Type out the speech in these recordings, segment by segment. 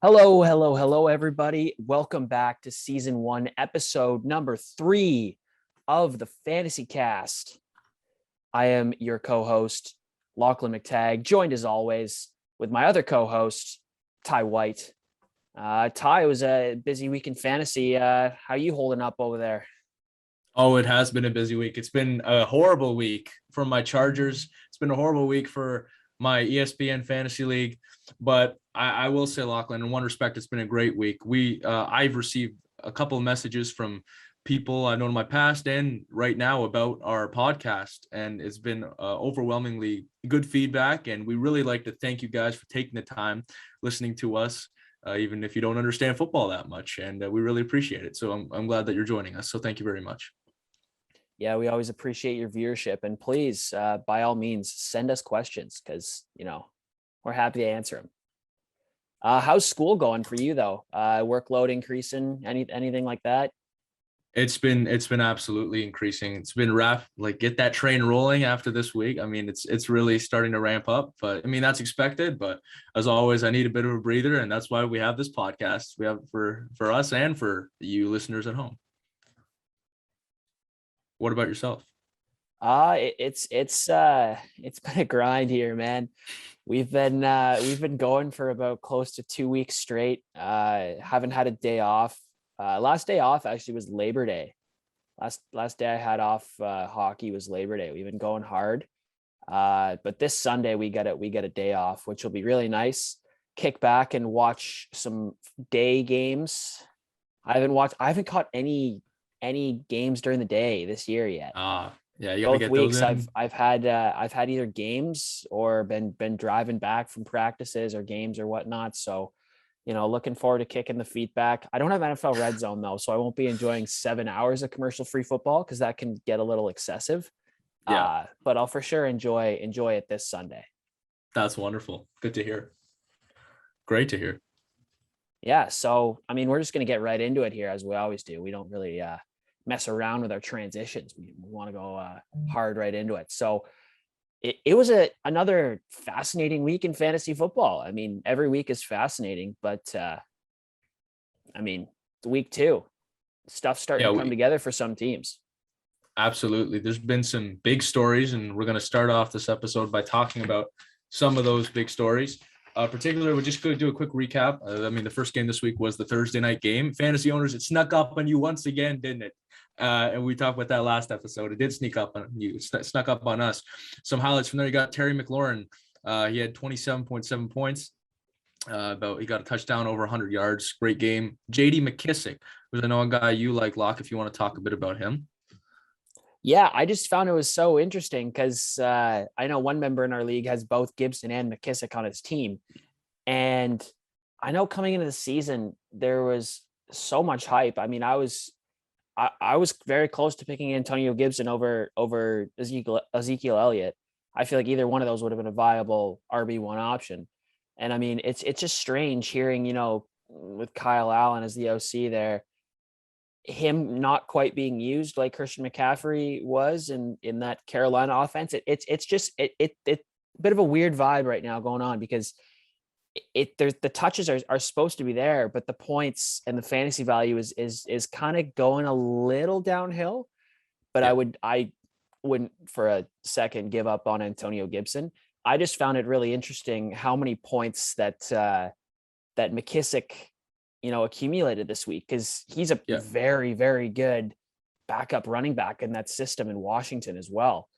Hello, hello, hello, everybody. Welcome back to season 1, episode number 3 of the Fantasy Cast. I am your co-host, Lachlan McTagg, joined as always with my other co-host, Ty White. Ty, it was a busy week in fantasy. How you holding up over there? Oh, it has been a busy week. It's been a horrible week for my Chargers. It's been a horrible week for my ESPN Fantasy League. But I will say, Lachlan, in one respect, it's been a great week. I've received a couple of messages from people I know in my past and right now about our podcast, and it's been overwhelmingly good feedback. And we really like to thank you guys for taking the time listening to us, even if you don't understand football that much. And we really appreciate it. So I'm glad that you're joining us. So thank you very much. Yeah, we always appreciate your viewership, and please, by all means, send us questions because we're happy to answer them. How's school going for you though? Workload increasing? Anything like that? It's been absolutely increasing. It's been rough. Like, get that train rolling after this week. I mean, it's really starting to ramp up, but I mean, that's expected. But as always, I need a bit of a breather, and that's why we have this podcast. We have for us and for you listeners at home. What about yourself? It's been a grind here, man. We've been going for about close to 2 weeks straight. Haven't had a day off. Last day off actually was Labor Day. Last day I had off hockey was Labor Day. We've been going hard. But this Sunday we get a day off, which will be really nice. Kick back and watch some day games. I haven't caught any games during the day this year yet. Yeah, you gotta Both get those weeks in. I've had either games or been driving back from practices or games or whatnot. So, looking forward to kicking the feet back. I don't have NFL Red Zone though, so I won't be enjoying 7 hours of commercial free football because that can get a little excessive. Yeah, But I'll for sure enjoy it this Sunday. that's wonderful. Good to hear. Great to hear. Yeah, so I mean, we're just gonna get right into it here as we always do. We don't really mess around with our transitions. We want to go hard right into it. So it was another fascinating week in fantasy football. I mean, every week is fascinating, but I mean, week 2, stuff's starting to come together for some teams. Absolutely. There's been some big stories, and we're going to start off this episode by talking about some of those big stories. Particularly, we're just going to do a quick recap. I mean, the first game this week was the Thursday night game. Fantasy owners, it snuck up on you once again, didn't it? And we talked about that last episode. It did sneak up on you. It snuck up on us. Some highlights from there. You got Terry McLaurin. He had 27.7 points. He got a touchdown, over 100 yards. Great game. J.D. McKissick was a guy you like, Locke, if you want to talk a bit about him. Yeah, I just found it was so interesting because I know one member in our league has both Gibson and McKissick on his team. And I know coming into the season, there was so much hype. I mean, I was very close to picking Antonio Gibson over Ezekiel Elliott. I feel like either one of those would have been a viable RB1 option. And I mean, it's just strange hearing, with Kyle Allen as the OC there, him not quite being used like Christian McCaffrey was in that Carolina offense. It's just a bit of a weird vibe right now going on because there's the touches are supposed to be there, but the points and the fantasy value is kind of going a little downhill. But Yeah. I wouldn't for a second give up on Antonio Gibson. I just found it really interesting how many points that McKissick accumulated this week, because he's a very, very good backup running back in that system in Washington as well.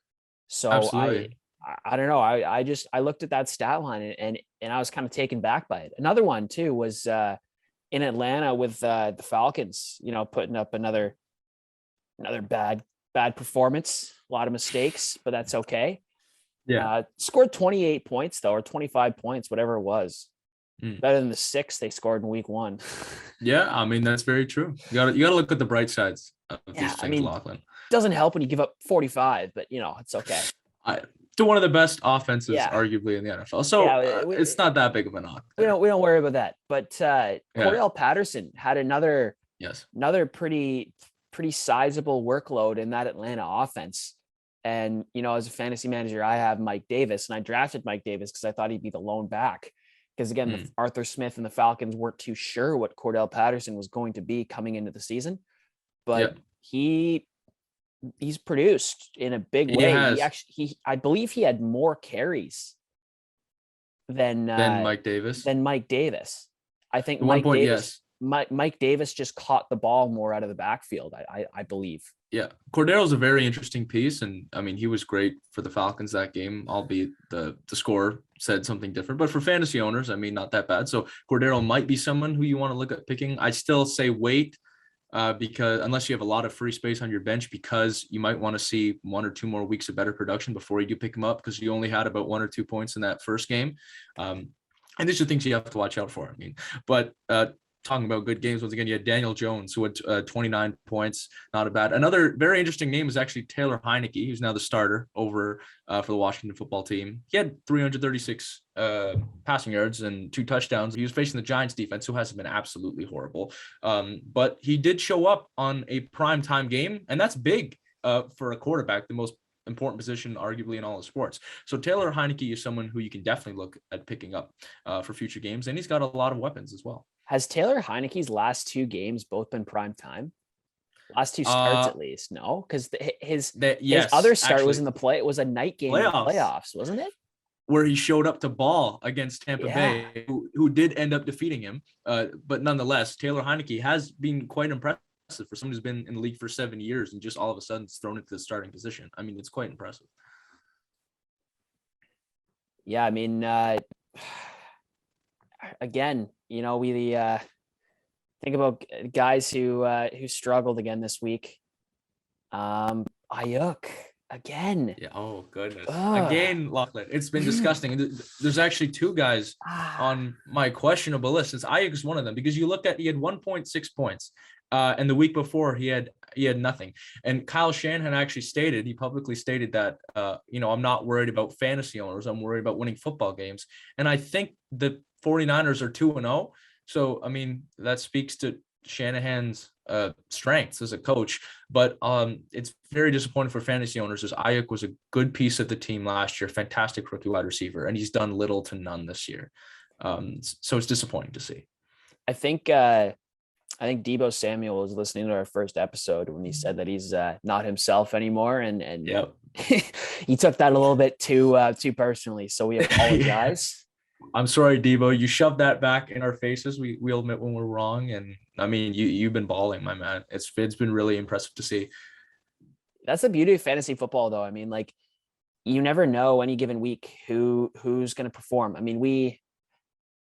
So Absolutely. I don't know. I looked at that stat line and I was kind of taken back by it. Another one too was in Atlanta with the Falcons, putting up another bad performance, a lot of mistakes, but that's okay. Yeah. Scored 28 points though, or 25 points, whatever it was. Better than the 6 they scored in week 1. Yeah, I mean, that's very true. You gotta look at the bright sides of these things, Lachlan. Doesn't help when you give up 45, but it's okay. To one of the best offenses, arguably, in the NFL. So it's not that big of a knock. We don't worry about that. But Cordell Patterson had another pretty sizable workload in that Atlanta offense. And as a fantasy manager, I have Mike Davis, and I drafted Mike Davis because I thought he'd be the lone back. because again, Arthur Smith and the Falcons weren't too sure what Cordell Patterson was going to be coming into the season, but he's produced in a big way. I believe he had more carries than Mike Davis. I think At one point, yes. Mike Davis just caught the ball more out of the backfield, I believe. Yeah, Cordero's a very interesting piece, and I mean, he was great for the Falcons that game, albeit the score said something different. But for fantasy owners, I mean, not that bad. So Cordero might be someone who you want to look at picking. I still say wait, because unless you have a lot of free space on your bench, because you might want to see 1 or 2 more weeks of better production before you do pick him up, because you only had about 1 or 2 points in that first game. And these are things you have to watch out for. I mean, but talking about good games, once again, you had Daniel Jones, who had 29 points, not a bad. Another very interesting name is actually Taylor Heineke, who's now the starter over for the Washington football team. He had 336 passing yards and 2 touchdowns. He was facing the Giants defense, who hasn't been absolutely horrible. But he did show up on a primetime game, and that's big for a quarterback, the most important position arguably in all of sports. So Taylor Heineke is someone who you can definitely look at picking up for future games, and he's got a lot of weapons as well. Has Taylor Heineke's last 2 games both been prime time? Last 2 starts at least, no? Because his other start actually was in it was a night game in the playoffs, wasn't it? Where he showed up to ball against Tampa Bay, who did end up defeating him. But nonetheless, Taylor Heineke has been quite impressive for someone who's been in the league for 7 years and just all of a sudden is thrown into the starting position. I mean, it's quite impressive. Yeah, I mean, again, you know, we think about guys who struggled again this week. Ayuk again. Yeah. Oh goodness. Again, Lachlan. It's been disgusting. There's actually 2 guys on my questionable list. Since Ayuk is one of them, because you looked at, he had 1.6 points, and the week before he had nothing. And Kyle Shanahan actually publicly stated that, I'm not worried about fantasy owners. I'm worried about winning football games. And I think the 49ers are 2-0. So, I mean, that speaks to Shanahan's strengths as a coach, but it's very disappointing for fantasy owners, as Ayuk was a good piece of the team last year, fantastic rookie wide receiver, and he's done little to none this year. So it's disappointing to see. I think Deebo Samuel was listening to our first episode when he said that he's not himself anymore, and he took that a little bit too personally. So we apologize. I'm sorry, Deebo. You shoved that back in our faces. We'll admit when we're wrong, and I mean, you've been balling, my man. It's been really impressive to see. That's the beauty of fantasy football, though. I mean, like, you never know any given week who's going to perform. I mean, we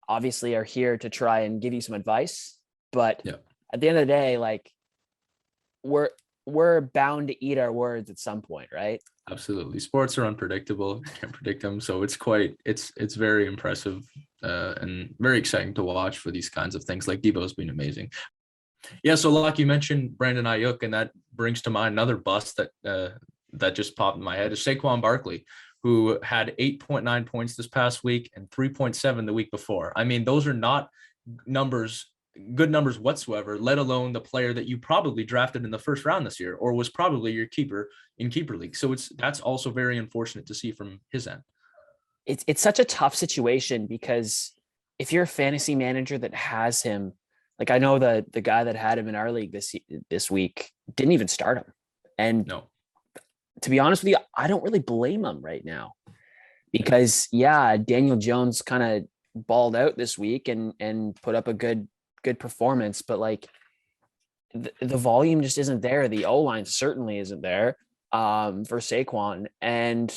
obviously are here to try and give you some advice, but at the end of the day, like, we're bound to eat our words at some point, right? Absolutely. Sports are unpredictable. You can't predict them. So it's very impressive and very exciting to watch for these kinds of things. Like, Deebo's been amazing. Yeah. So like you mentioned, Brandon Ayuk, and that brings to mind another bust that just popped in my head is Saquon Barkley, who had 8.9 points this past week and 3.7 the week before. I mean, those are not good numbers whatsoever, let alone the player that you probably drafted in the first round this year, or was probably your keeper in keeper league. So that's also very unfortunate to see from his end. It's such a tough situation, because if you're a fantasy manager that has him, like, I know the guy that had him in our league this week didn't even start him. And no, to be honest with you, I don't really blame him right now, because Daniel Jones kind of balled out this week and put up a good performance, but like the volume just isn't there. The O-line certainly isn't there for Saquon. And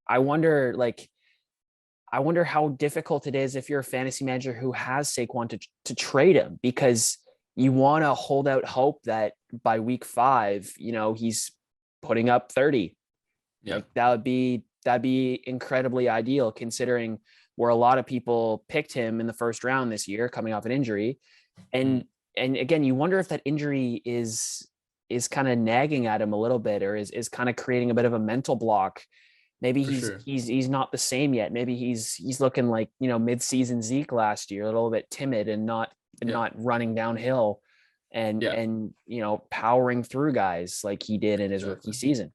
I wonder how difficult it is if you're a fantasy manager who has Saquon to trade him, because you want to hold out hope that by week 5, he's putting up 30. Yeah. Like, that'd be incredibly ideal, considering where a lot of people picked him in the first round this year, coming off an injury. And again, you wonder if that injury is kind of nagging at him a little bit, or is kind of creating a bit of a mental block. Maybe he's not the same yet. Maybe he's looking like, mid-season Zeke last year, a little bit timid and not running downhill and powering through guys like he did in his rookie season.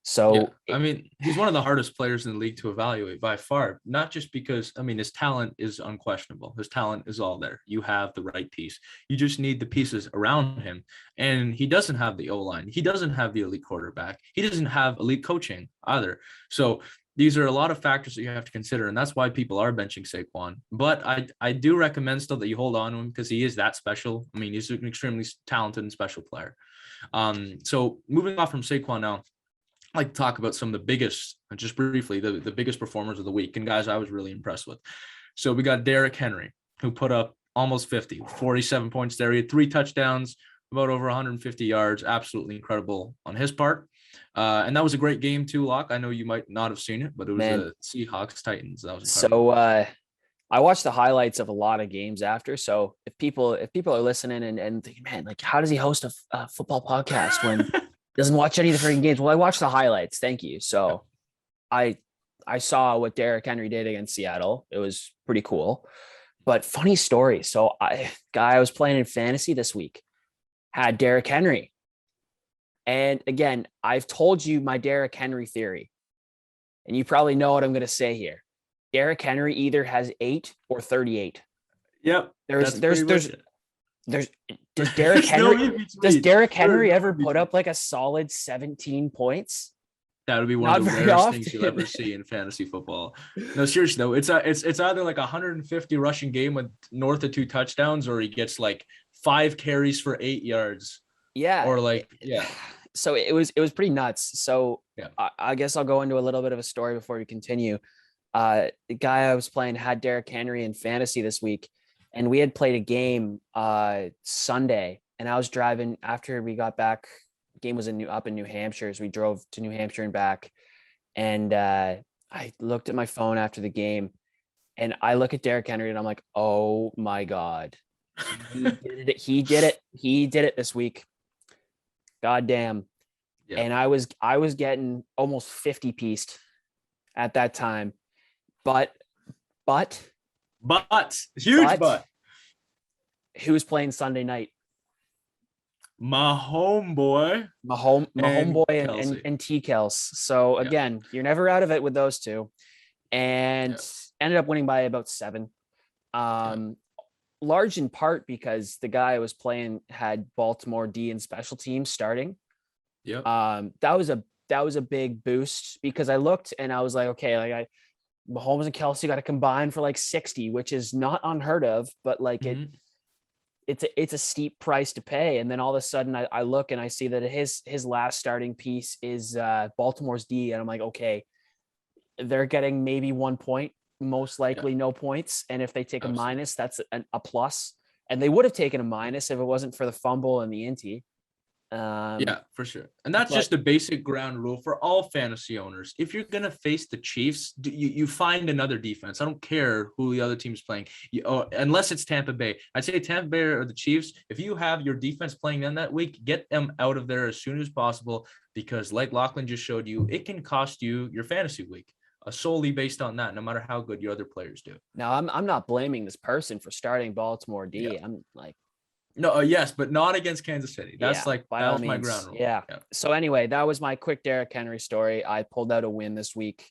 So I mean, he's one of the hardest players in the league to evaluate by far, not just because, I mean, his talent is unquestionable. His talent is all there. You have the right piece. You just need the pieces around him. And he doesn't have the O-line. He doesn't have the elite quarterback. He doesn't have elite coaching either. So these are a lot of factors that you have to consider. And that's why people are benching Saquon. But I do recommend still that you hold on to him because he is that special. I mean, he's an extremely talented and special player. So moving off from Saquon now, I'd like to talk about some of the biggest, just briefly, the biggest performers of the week and guys I was really impressed with. So we got Derrick Henry, who put up almost 50, 47 points there. He had 3 touchdowns, about over 150 yards. Absolutely incredible on his part. And that was a great game too, Locke. I know you might not have seen it, but it was the Seahawks Titans. That was incredible. So I watched the highlights of a lot of games after. So if people are listening and thinking, man, like, how does he host a football podcast when doesn't watch any of the freaking games? Well, I watched the highlights. Thank you. So I saw what Derrick Henry did against Seattle. It was pretty cool. But funny story. So I was playing in fantasy this week, had Derrick Henry. And again, I've told you my Derrick Henry theory. And you probably know what I'm going to say here. Derrick Henry either has 8 or 38. Yep. Does Derrick Henry ever put up like a solid 17 points? That would be one of the rarest things you'll ever see in fantasy football. No, seriously though, it's either like 150 rushing game with north of 2 touchdowns, or he gets like 5 carries for 8 yards. Yeah. Or like, So it was pretty nuts. So yeah. I guess I'll go into a little bit of a story before we continue. The guy I was playing had Derrick Henry in fantasy this week, and we had played a game Sunday, and I was driving after we got back. Game was up in New Hampshire, so we drove to New Hampshire and back. And I looked at my phone after the game, and I look at Derrick Henry, and I'm like, oh my God, he did it this week. God damn. Yeah. And I was getting almost 50 pieced at that time. But huge but who was playing Sunday night? My homeboy and T Kels. So again, you're never out of it with those two. And ended up winning by about 7. Large in part because the guy I was playing had Baltimore D and special teams starting. That was a big boost because I looked and I was like, okay, like Mahomes and Kelsey got to combine for like 60, which is not unheard of, but like it's a steep price to pay. And then all of a sudden I look and I see that his last starting piece is Baltimore's D. And I'm like, okay, they're getting maybe 1 point, most likely no points. And if they take a minus, that's a plus. And they would have taken a minus if it wasn't for the fumble and the intie. For sure. And that's just the basic ground rule for all fantasy owners. If you're going to face the Chiefs, you find another defense. I don't care who the other team's playing, unless it's Tampa Bay. I'd say Tampa Bay or the Chiefs, if you have your defense playing them that week, get them out of there as soon as possible, because like Lachlan just showed you, it can cost you your fantasy week. Solely based on that, no matter how good your other players do. Now, I'm not blaming this person for starting Baltimore D. Yeah. I'm like, no, yes, but not against Kansas City. That's by all means. My ground rule. Yeah. So anyway, that was my quick Derrick Henry story. I pulled out a win this week.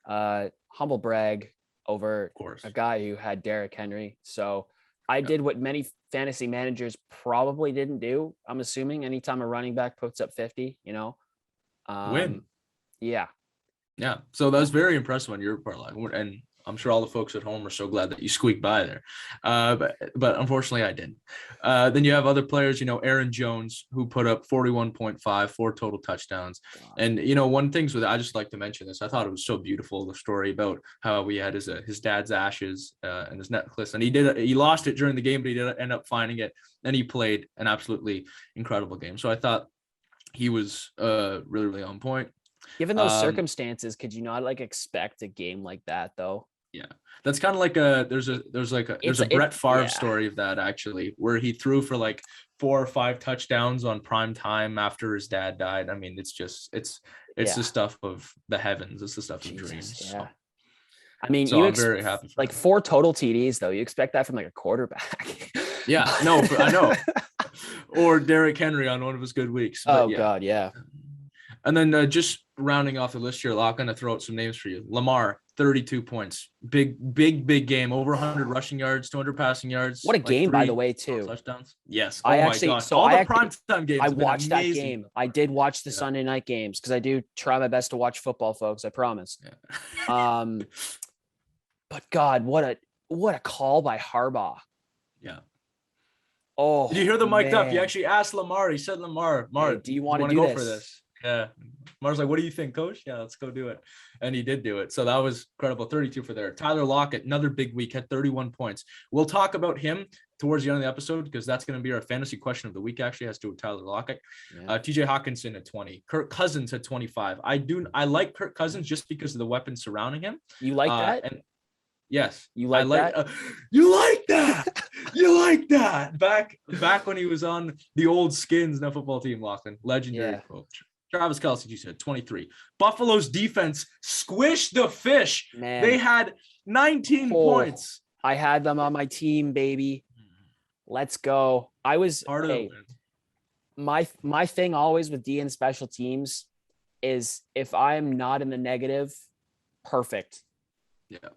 Humble brag over a guy who had Derrick Henry. So I did what many fantasy managers probably didn't do. I'm assuming anytime a running back puts up 50, win. Yeah. Yeah, so that was very impressive on your part, and I'm sure all the folks at home are so glad that you squeaked by there. But unfortunately, I didn't. Then you have other players, Aaron Jones, who put up 41.5, 4 total touchdowns. And, one thing with I just like to mention this. I thought it was so beautiful, the story about how we had his dad's ashes and his necklace. And he lost it during the game, but he did end up finding it. And he played an absolutely incredible game. So I thought he was really, really on point. Given those circumstances, could you not expect a game like that though? Yeah, that's kind of like there's a Brett Favre story of that actually, where he threw for 4 or 5 touchdowns on prime time after his dad died. I mean, it's the stuff of the heavens. It's the stuff of dreams. Yeah. So. I mean, I'm very happy. 4 total TDs though. You expect that from a quarterback. Yeah, no, I know. Or Derrick Henry on one of his good weeks. But God, yeah. And then just rounding off the list here, I'm going to throw out some names for you. Lamar, 32 points. Big game. Over 100 rushing yards, 200 passing yards. What a like game, by the 3 way, too. touchdowns. Yes. I Oh, my actually, gosh. so All I the actually, primetime games I have been watched that amazing. game. I did watch the Sunday night games because I do try my best to watch football, folks. I promise. Yeah. But God, what a call by Harbaugh. Yeah. Oh, did you hear the mic'd up? He man. actually asked Lamar. He said, Lamar, Hey, do you want to go do for this? this? Yeah. Lamar's like, what do you think, coach? Yeah, let's go do it. And he did do it. So that was incredible. 32 for there. Tyler Lockett, another big week, had 31 points. We'll talk about him towards the end of the episode because that's going to be our fantasy question of the week, actually, has to do with Tyler Lockett. Yeah. TJ Hawkinson at 20. Kirk Cousins at 25. I like Kirk Cousins just because of the weapons surrounding him. You like that? And yes, you like that? You like that? You like that? Back when he was on the old Skins no football team, Lachlan, legendary coach. Travis Kelce, you said 23. Buffalo's defense squished the fish. Man. They had 19 points. I had them on my team, baby. Let's go. I was part of it. My thing always with D and special teams is if I'm not in the negative, perfect. Yeah.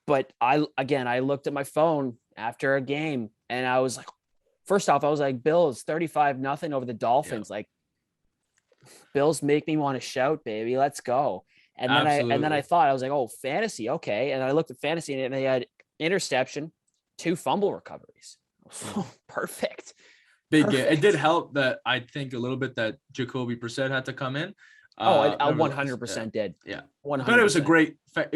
But I looked at my phone after a game and I was like, first off, I was like, Bills 35-0 over the Dolphins. Yeah. Like, Bills make me want to shout, baby. Let's go. And then I thought, I was like, oh, fantasy. Okay. And I looked at fantasy and they had interception, 2 fumble recoveries. Perfect. Big game. It did help that I think a little bit that Jacoby Brissett had to come in. I 100% did. Yeah. 100%. But it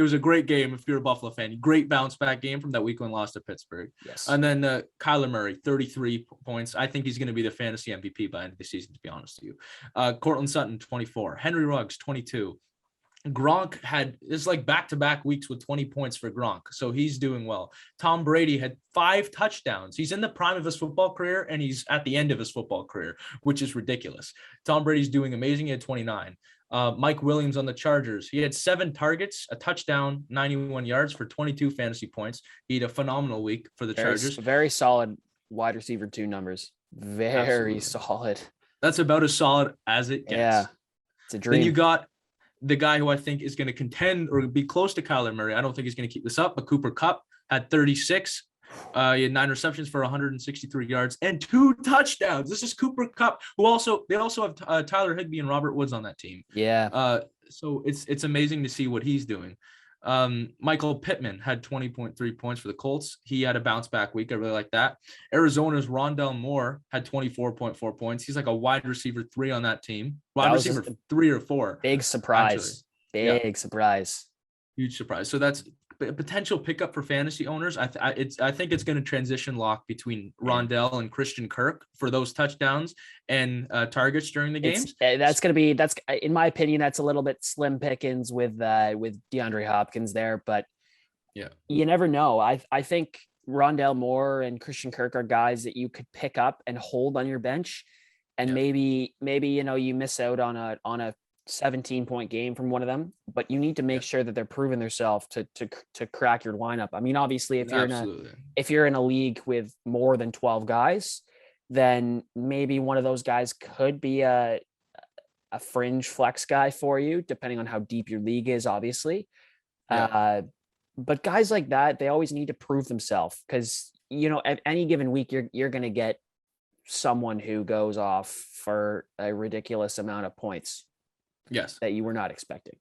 was a great game if you're a Buffalo fan. Great bounce back game from that week when lost to Pittsburgh. Yes. And then Kyler Murray, 33 points. I think he's going to be the fantasy MVP by the end of the season, to be honest with you. Cortland Sutton, 24. Henry Ruggs, 22. Gronk it's like back-to-back weeks with 20 points for Gronk. So he's doing well. Tom Brady had 5 touchdowns. He's in the prime of his football career and he's at the end of his football career, which is ridiculous. Tom Brady's doing amazing. He had 29. Mike Williams on the Chargers. He had 7 targets, a touchdown, 91 yards for 22 fantasy points. He had a phenomenal week for the Chargers. Very solid wide receiver 2 numbers. Very solid. That's about as solid as it gets. Yeah, it's a dream. Then you got the guy who I think is going to contend or be close to Kyler Murray. I don't think he's going to keep this up, but Cooper Kupp had 36. He had 9 receptions for 163 yards and 2 touchdowns. This is Cooper Kupp, they also have Tyler Higbee and Robert Woods on that team. Yeah. So it's amazing to see what he's doing. Michael Pittman had 20.3 points for the Colts. He had a bounce back week. I really like that. Arizona's Rondell Moore had 24.4 points. He's like a wide receiver 3 on that team. Wide receiver 3 or 4. Big surprise. Surprise. Huge surprise. So that's a potential pickup for fantasy owners. I think it's going to transition lock between Rondell and Christian Kirk for those touchdowns and targets during the games. That's in my opinion, that's a little bit slim pickings with DeAndre Hopkins there, but yeah, you never know. I think Rondell Moore and Christian Kirk are guys that you could pick up and hold on your bench, and maybe you miss out on a 17-point game from one of them, but you need to make sure that they're proving themselves to crack your lineup. I mean, obviously if you're in a league with more than 12 guys, then maybe one of those guys could be a fringe flex guy for you, depending on how deep your league is, obviously. But guys like that, they always need to prove themselves because, at any given week, you're going to get someone who goes off for a ridiculous amount of points. Yes. That you were not expecting.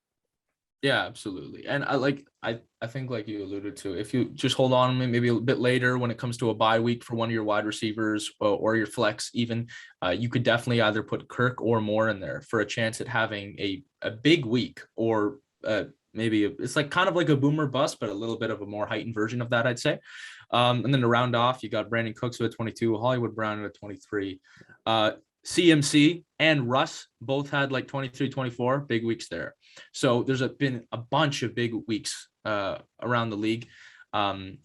Yeah, absolutely. And I think like you alluded to, if you just hold on maybe a bit later when it comes to a bye week for one of your wide receivers or your flex, even you could definitely either put Kirk or Moore in there for a chance at having a big week or maybe it's like kind of like a boomer bust, but a little bit of a more heightened version of that, I'd say. And then to round off, you got Brandon Cooks with 22, Hollywood Brown at 23. CMC and Russ both had like 23, 24 big weeks there. So there's been a bunch of big weeks around the league. And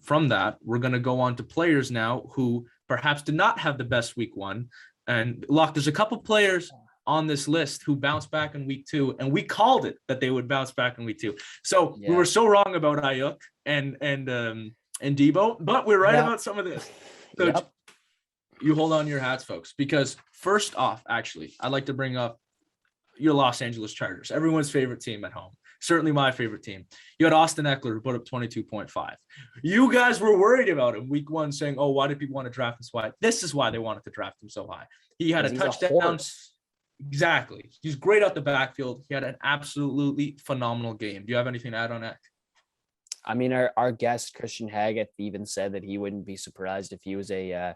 from that, we're going to go on to players now who perhaps did not have the best week 1. And Locke, there's a couple players on this list who bounced back in week 2, and we called it that they would bounce back in week 2. So we were so wrong about Ayuk and Debo, but we're right about some of this. So you hold on to your hats, folks, because first off, actually, I'd like to bring up, your Los Angeles Chargers, everyone's favorite team at home. Certainly my favorite team. You had Austin Eckler who put up 22.5. You guys were worried about him week 1 saying, oh, why did people want to draft him so high? This is why they wanted to draft him so high. He had a touchdown. Exactly. He's great out the backfield. He had an absolutely phenomenal game. Do you have anything to add on that? I mean, our guest Christian Haggett even said that he wouldn't be surprised if he was a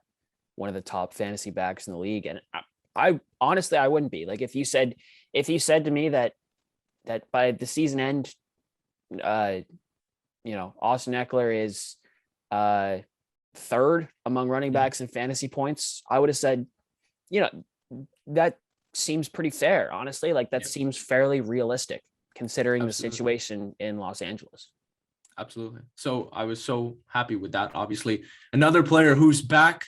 one of the top fantasy backs in the league. And I honestly, I wouldn't be. Like if you said to me that by the season end, Austin Eckler is third among running backs in fantasy points, I would have said, that seems pretty fair, honestly. Like that seems fairly realistic considering the situation in Los Angeles. Absolutely. So I was so happy with that. Obviously, another player who's back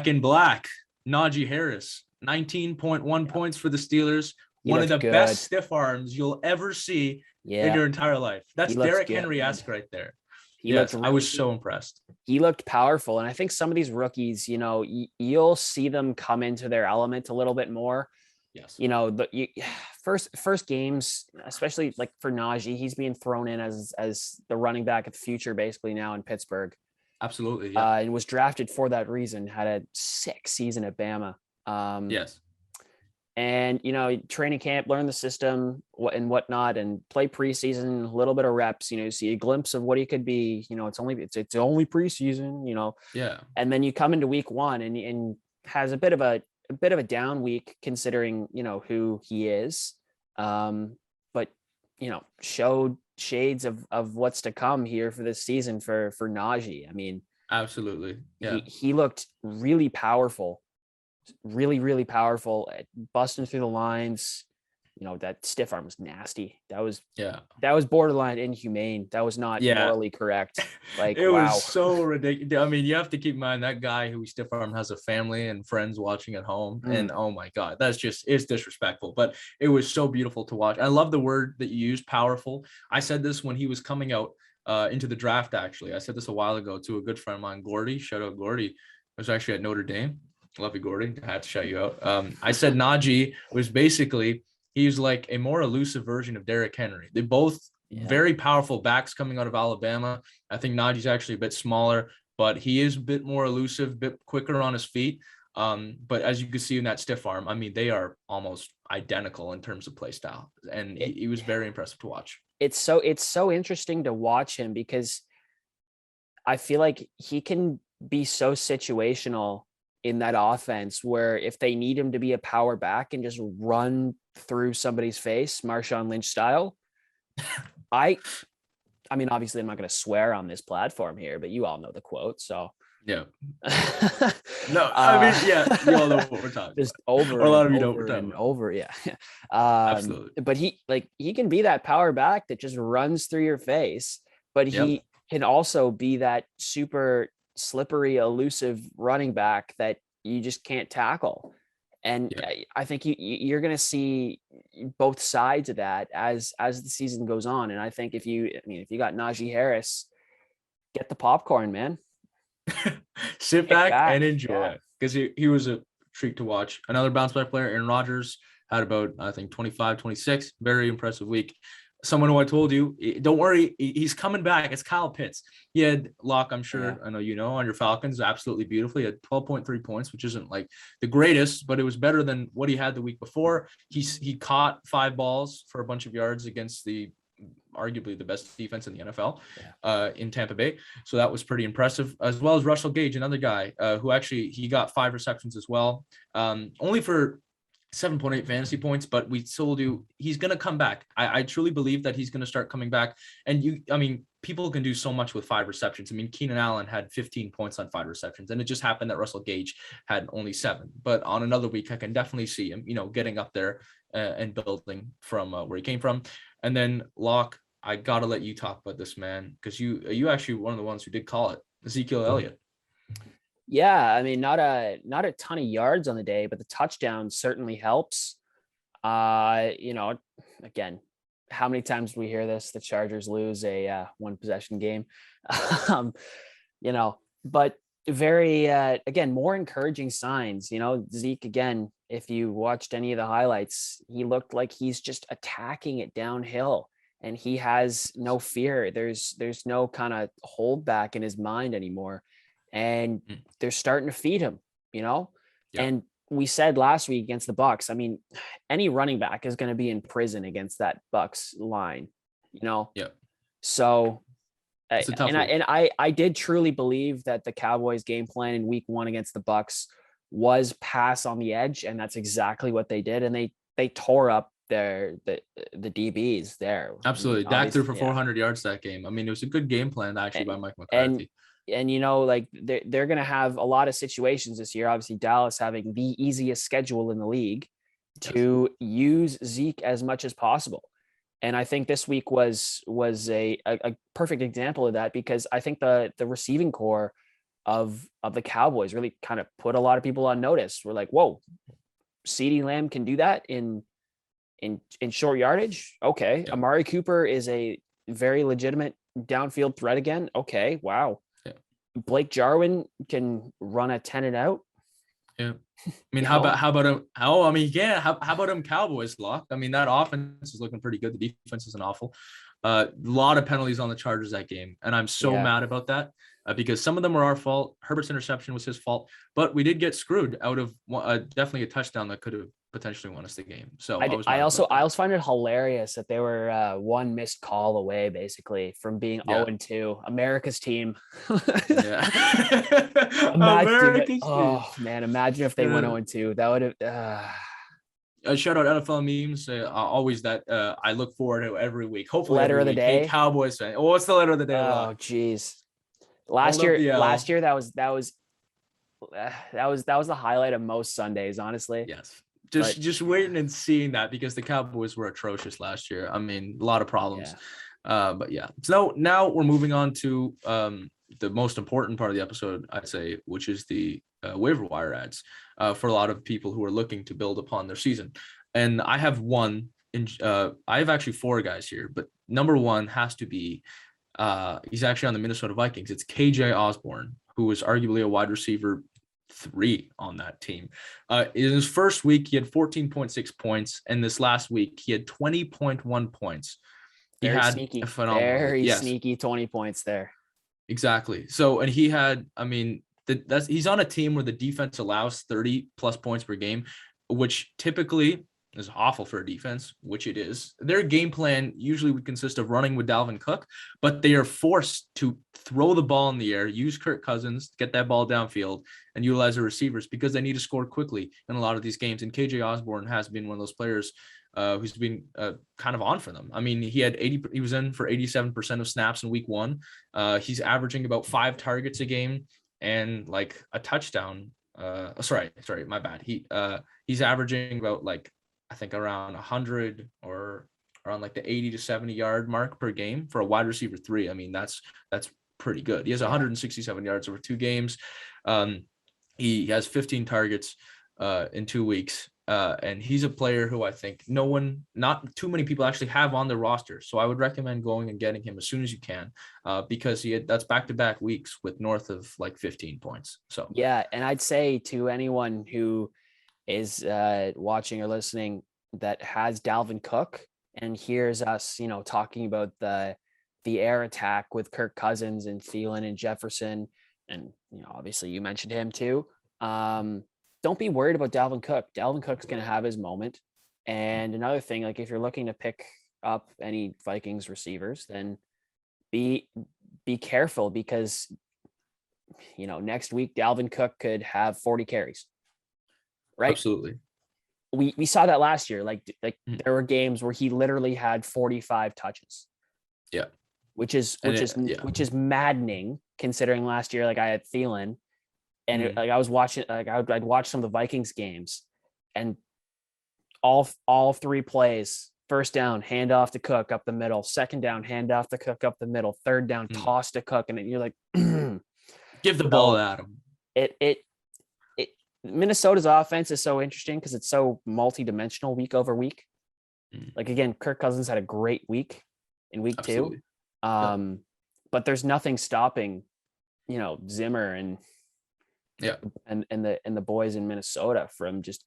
in black, Najee Harris, 19.1 points for the Steelers. One of the best stiff arms you'll ever see in your entire life. That's Derrick Henry-esque right there. I was so impressed. He looked powerful. And I think some of these rookies, you'll see them come into their element a little bit more. Yes. The first games, especially like for Najee, he's being thrown in as the running back of the future, basically now in Pittsburgh. Absolutely. Yeah. And was drafted for that reason, had a sick season at Bama. Yes. And, training camp, learn the system and whatnot, and play preseason, a little bit of reps, see a glimpse of what he could be. It's only preseason, Yeah. And then you come into week 1 and has a bit of a down week considering, who he is. But, showed shades of what's to come here for this season for Najee. I mean, absolutely. Yeah. He looked really powerful. Really, really powerful at busting through the lines. That stiff arm was nasty. That was borderline inhumane. That was not morally correct. Like it was so ridiculous. I mean, you have to keep in mind that guy who stiff arm has a family and friends watching at home. And oh my God, it's disrespectful, but it was so beautiful to watch. I love the word that you used, powerful. I said this when he was coming out into the draft. Actually, I said this a while ago to a good friend of mine, Gordy. Shout out Gordy. I was actually at Notre Dame. Love you, Gordy. I had to shout you out. I said Najee was basically, he's like a more elusive version of Derrick Henry. They both very powerful backs coming out of Alabama. I think Najee's actually a bit smaller, but he is a bit more elusive, a bit quicker on his feet. But as you can see in that stiff arm, I mean, they are almost identical in terms of play style. And he was very impressive to watch. It's so interesting to watch him because I feel like he can be so situational in that offense where if they need him to be a power back and just run through somebody's face, Marshawn Lynch style. I mean, obviously I'm not going to swear on this platform here, but you all know the quote. So yeah. No, I mean, you all know what we're talking just about. over or a lot of you know what we're talking about. Over. Yeah. Absolutely. But he can be that power back that just runs through your face, but he can also be that super slippery, elusive running back that you just can't tackle. And I think you're going to see both sides of that as the season goes on. And I think if you got Najee Harris, get the popcorn, man. Sit back and enjoy because he was a treat to watch. Another bounce back player, Aaron Rodgers, had about, I think, 25, 26. Very impressive week. Someone who I told you, don't worry, he's coming back. It's Kyle Pitts. He had Loch, I'm sure, I know on your Falcons, absolutely beautiful. He had 12.3 points, which isn't like the greatest, but it was better than what he had the week before. He caught 5 balls for a bunch of yards against arguably the best defense in the NFL in Tampa Bay. So that was pretty impressive, as well as Russell Gage, another guy who actually, he got 5 receptions as well, only for 7.8 fantasy points, but we told you he's going to come back. I truly believe that he's going to start coming back. And people can do so much with 5 receptions. I mean, Keenan Allen had 15 points on 5 receptions, and it just happened that Russell Gage had only 7. But on another week, I can definitely see him, getting up there and building from where he came from. And then Locke, I got to let you talk about this, man, because you actually one of the ones who did call it, Ezekiel Elliott. Yeah, I mean, not a ton of yards on the day, but the touchdown certainly helps. Again, how many times we hear this? The Chargers lose a 1 possession game, but very again, more encouraging signs. Zeke again if you watched any of the highlights, he looked like he's just attacking it downhill, and he has no fear. There's no kind of hold back in his mind anymore, and they're starting to feed him, you know. Yeah. And we said last week against the Bucks, I mean, any running back is going to be in prison against that Bucks line, you know. Yeah. So It's a tough week. I did truly believe that the Cowboys game plan in week 1 against the Bucks was pass on the edge, and that's exactly what they did. And they tore up the DBs there. Absolutely. Dak threw for 400 yards that game. I mean, it was a good game plan actually by Mike McCarthy. And you know, like they're going to have a lot of situations this year. Obviously, Dallas having the easiest schedule in the league to use Zeke as much as possible. And I think this week was a perfect example of that, because I think the receiving core of the Cowboys really kind of put a lot of people on notice. We're like, whoa, CeeDee Lamb can do that in short yardage. Okay. Yeah. Amari Cooper is a very legitimate downfield threat again. Okay. Wow. Yeah. Blake Jarwin can run a 10 and out. Yeah. I mean, how about him? How about him Cowboys, Loch? I mean, that offense is looking pretty good. The defense isn't awful. A lot of penalties on the Chargers that game, and I'm so mad about that because some of them were our fault. Herbert's interception was his fault, but we did get screwed out of definitely a touchdown that could have potentially won us the game. So I also find it hilarious that they were one missed call away, basically, from being 0-2. America's team. Imagine if they went 0-2. That would have. Shout out NFL memes. Always that I look forward to every week. Hopefully, letter of the day. Hey, Cowboys fan. Oh, what's the letter of the day? Oh, jeez. Last year, that was the highlight of most Sundays, honestly. Yes. Just waiting and seeing that, because the Cowboys were atrocious last year. I mean, a lot of problems. But yeah. So now we're moving on to the most important part of the episode, I'd say, which is the waiver wire ads for a lot of people who are looking to build upon their season. And I have one. I have actually 4 guys here, but number 1 has to be he's actually on the Minnesota Vikings. It's KJ Osborne, who is arguably a wide receiver 3 on that team. In his first week, he had 14.6 points, and this last week he had 20.1 points. He had sneaky, a phenomenal, very sneaky 20 points there. Exactly. So, and he had, I mean, he's on a team where the defense allows 30 plus points per game, which typically is awful for a defense, which it is. Their game plan usually would consist of running with Dalvin Cook, but they are forced to throw the ball in the air, use Kirk Cousins, get that ball downfield, and utilize the receivers because they need to score quickly in a lot of these games. And KJ Osborne has been one of those players who's been kind of on for them. I mean, he was in for 87% of snaps in week 1. He's averaging about 5 targets a game and like a touchdown. Sorry, my bad. He's averaging about I think around 100 or around like the 80 to 70 yard mark per game for a wide receiver 3. I mean, that's pretty good. He has 167 yards over 2 games. He has 15 targets in 2 weeks. And he's a player who I think not too many people actually have on their roster. So I would recommend going and getting him as soon as you can, because that's back-to-back weeks with north of like 15 points. So yeah, and I'd say to anyone who is watching or listening that has Dalvin Cook and hears us, talking about the air attack with Kirk Cousins and Thielen and Jefferson, and obviously you mentioned him too. Don't be worried about Dalvin Cook. Dalvin Cook's going to have his moment. And another thing, like if you're looking to pick up any Vikings receivers, then be careful, because next week Dalvin Cook could have 40 carries. Right? Absolutely. We saw that last year. Like there were games where he literally had 45 touches. Yeah. Which is maddening, considering last year, like I had Thielen. And I was watching, I'd watch some of the Vikings games, and all 3 plays: first down, hand off to Cook up the middle; second down, hand off to Cook up the middle; third down, toss to Cook, and then you're like, give the ball at him. Minnesota's offense is so interesting because it's so multi-dimensional week over week. Like again, Kirk Cousins had a great week in week Absolutely. 2, but there's nothing stopping, Zimmer and the boys in Minnesota from just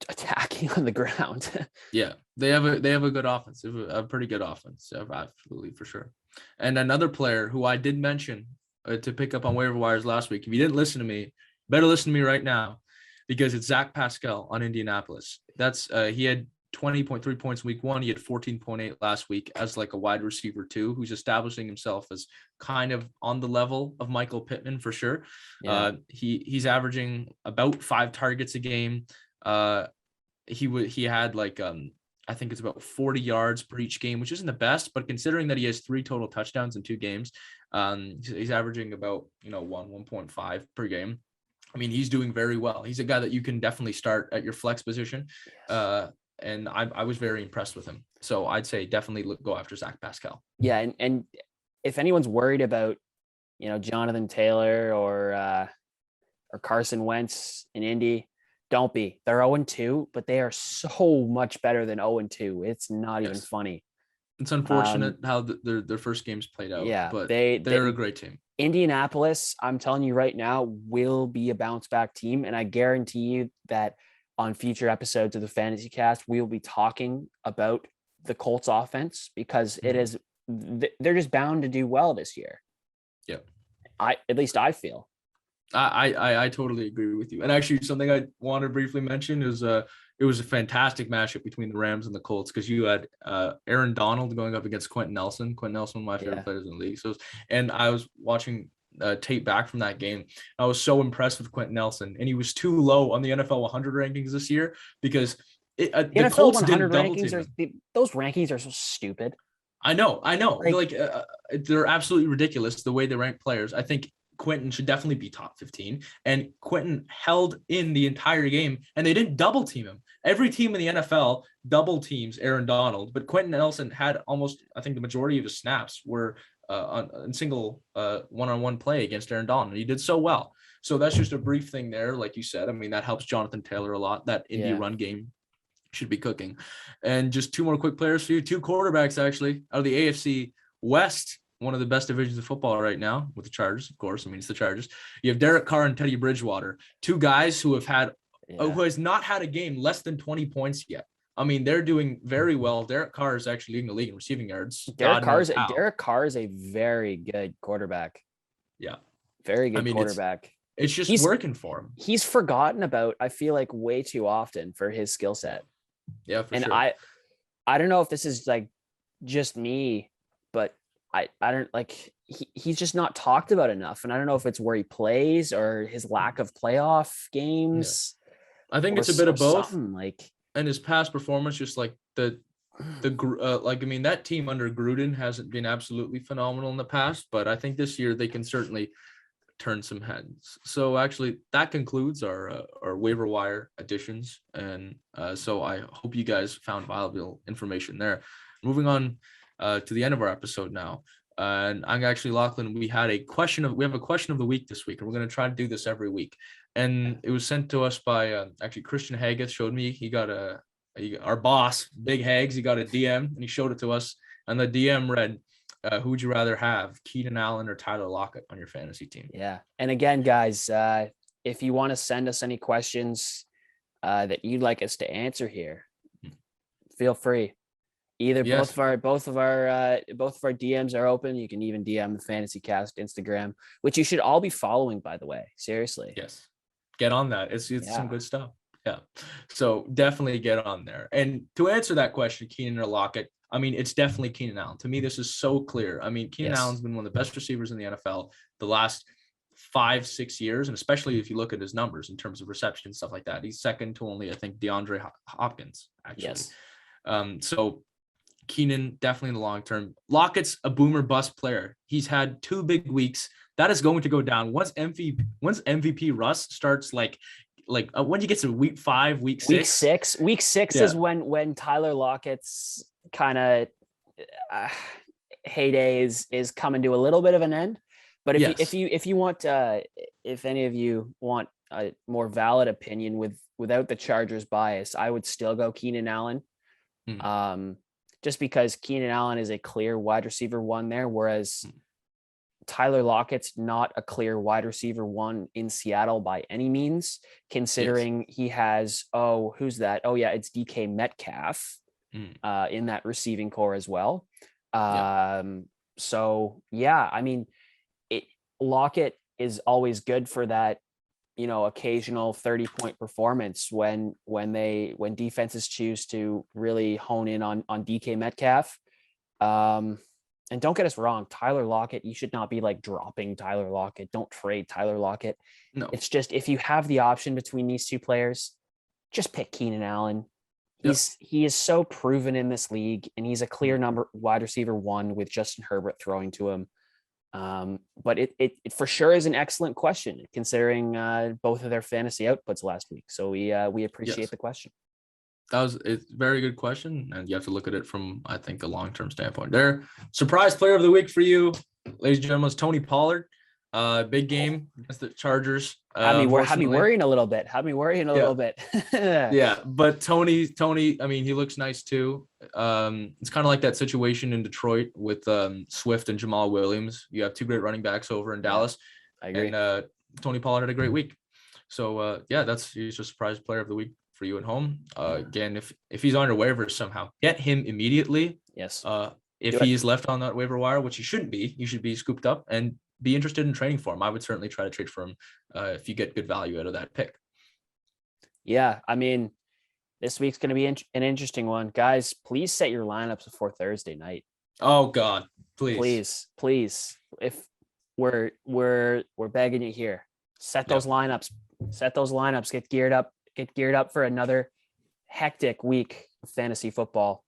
attacking on the ground. Yeah, they have a good offense, a pretty good offense, absolutely for sure. And another player who I did mention to pick up on waiver wires last week. If you didn't listen to me, better listen to me right now, because it's Zach Pascal on Indianapolis. That's he had 20.3 points week 1. He had 14.8 last week as like a wide receiver too, who's establishing himself as kind of on the level of Michael Pittman for sure. Yeah. He's averaging about 5 targets a game. He had like I think it's about 40 yards per each game, which isn't the best, but considering that he has 3 total touchdowns in 2 games, he's averaging about 1.5 per game. I mean, he's doing very well. He's a guy that you can definitely start at your flex position. Yes. And I was very impressed with him. So I'd say definitely go after Zach Pascal. Yeah, and if anyone's worried about Jonathan Taylor or Carson Wentz in Indy, don't be. They're 0-2, but they are so much better than 0-2. It's not even funny. It's unfortunate how their first games played out. Yeah, but they're a great team. Indianapolis, I'm telling you right now, will be a bounce back team, and I guarantee you that on future episodes of the Fantasy Cast, we will be talking about the Colts offense, because they're just bound to do well this year. Yeah, at least I feel. I totally agree with you. And actually, something I want to briefly mention is it was a fantastic matchup between the Rams and the Colts, because you had Aaron Donald going up against Quentin Nelson. Quentin Nelson, one of my favorite players in the league. And I was watching tape back from that game. I was so impressed with Quentin Nelson, and he was too low on the NFL 100 rankings this year, because the NFL Colts 100 didn't rankings those rankings are so stupid. I know. They're absolutely ridiculous the way they rank players. I think Quentin should definitely be top 15, and Quentin held in the entire game, and they didn't double team him. Every team in the NFL double teams Aaron Donald, but Quentin Nelson had almost, I think the majority of his snaps were on single one-on-one play against Aaron Donald. And he did so well. So that's just a brief thing there. Like you said, I mean, that helps Jonathan Taylor a lot. That Indy run game should be cooking. And just 2 more quick players for you. 2 quarterbacks, actually, out of the AFC West, one of the best divisions of football right now, with the Chargers, of course. I mean, it's the Chargers. You have Derek Carr and Teddy Bridgewater, 2 guys who has not had a game less than 20 points yet. I mean, they're doing very well. Derek Carr is actually leading the league in receiving yards. Derek Carr is a very good quarterback. Yeah. Very good quarterback. It's just working for him. He's forgotten about, I feel like, way too often for his skill set. Yeah, for sure. And I don't know if this is like just me, but I don't like he's just not talked about enough. And I don't know if it's where he plays or his lack of playoff games. Yeah. I think it's a bit of both. Like, and his past performance, just like that team under Gruden hasn't been absolutely phenomenal in the past, but I think this year they can certainly turn some heads. So actually that concludes our waiver wire additions. And so I hope you guys found valuable information there. Moving on to the end of our episode now. And I'm actually, Lachlan, we have a question of the week this week, and we're going to try to do this every week. And it was sent to us by actually Christian Haggith showed me. He got our boss, Big Hags, he got a DM and he showed it to us. And the DM read, who would you rather have, Keenan Allen or Tyler Lockett on your fantasy team? Yeah. And again, guys, if you want to send us any questions that you'd like us to answer here, feel free. Either both of our DMs are open. You can even DM the Fantasy Cast Instagram, which you should all be following, by the way. Seriously. Yes. Get on that. It's some good stuff. Yeah. So definitely get on there. And to answer that question, Keenan or Lockett, I mean, it's definitely Keenan Allen. To me, this is so clear. I mean, Keenan Allen's been one of the best receivers in the NFL the last 5-6 years, and especially if you look at his numbers in terms of reception, stuff like that. He's second to only, I think, DeAndre Hopkins, actually. Yes. So Keenan, definitely in the long term. Lockett's a boomer bust player. He's had 2 big weeks. That is going to go down once MVP Russ starts like when you get to week 5, week 6. Week 6 is when Tyler Lockett's kind of heyday is coming to a little bit of an end. But if you want, if any of you want a more valid opinion without the Chargers bias, I would still go Keenan Allen. Just because Keenan Allen is a clear wide receiver 1 there, whereas Tyler Lockett's not a clear wide receiver one in Seattle by any means, considering he has, who's that? Oh yeah, it's DK Metcalf in that receiving core as well. So yeah, I mean, Lockett is always good for that, occasional 30-point performance when defenses choose to really hone in on DK Metcalf. And don't get us wrong, Tyler Lockett, you should not be like dropping Tyler Lockett. Don't trade Tyler Lockett. No. It's just, if you have the option between these two players, just pick Keenan Allen. He is so proven in this league, and he's a clear number wide receiver one with Justin Herbert throwing to him. But it for sure is an excellent question, considering both of their fantasy outputs last week. So we appreciate the question. It's a very good question, and you have to look at it from, I think, a long-term standpoint. There, surprise player of the week for you, ladies and gentlemen, was Tony Pollard. Big game against the Chargers. Had me worrying a little bit. Yeah, but Tony, I mean, he looks nice too. It's kind of like that situation in Detroit with Swift and Jamal Williams. You have two great running backs over in Dallas. I agree. And Tony Pollard had a great week. So he's a surprise player of the week for you at home. Again, if he's on your waivers somehow, get him immediately. Yes. If he is left on that waiver wire, which he shouldn't be, you should be scooped up and be interested in trading for him. I would certainly try to trade for him if you get good value out of that pick. Yeah, I mean, this week's going to be an interesting one, guys. Please set your lineups before Thursday night. Oh God, please. If we're begging you here, set those lineups. Get geared up for another hectic week of fantasy football.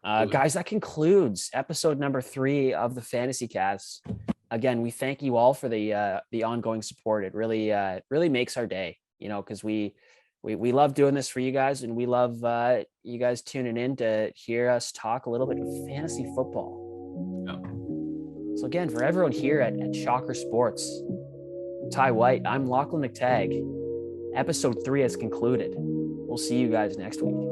Guys, that concludes episode number 3 of the Fantasy Cast. Again, we thank you all for the ongoing support. It really makes our day, because we love doing this for you guys, and we love you guys tuning in to hear us talk a little bit of fantasy football. So again, for everyone here at Shocker Sports, Ty White, I'm Lachlan McTagg. Episode 3 has concluded. We'll see you guys next week.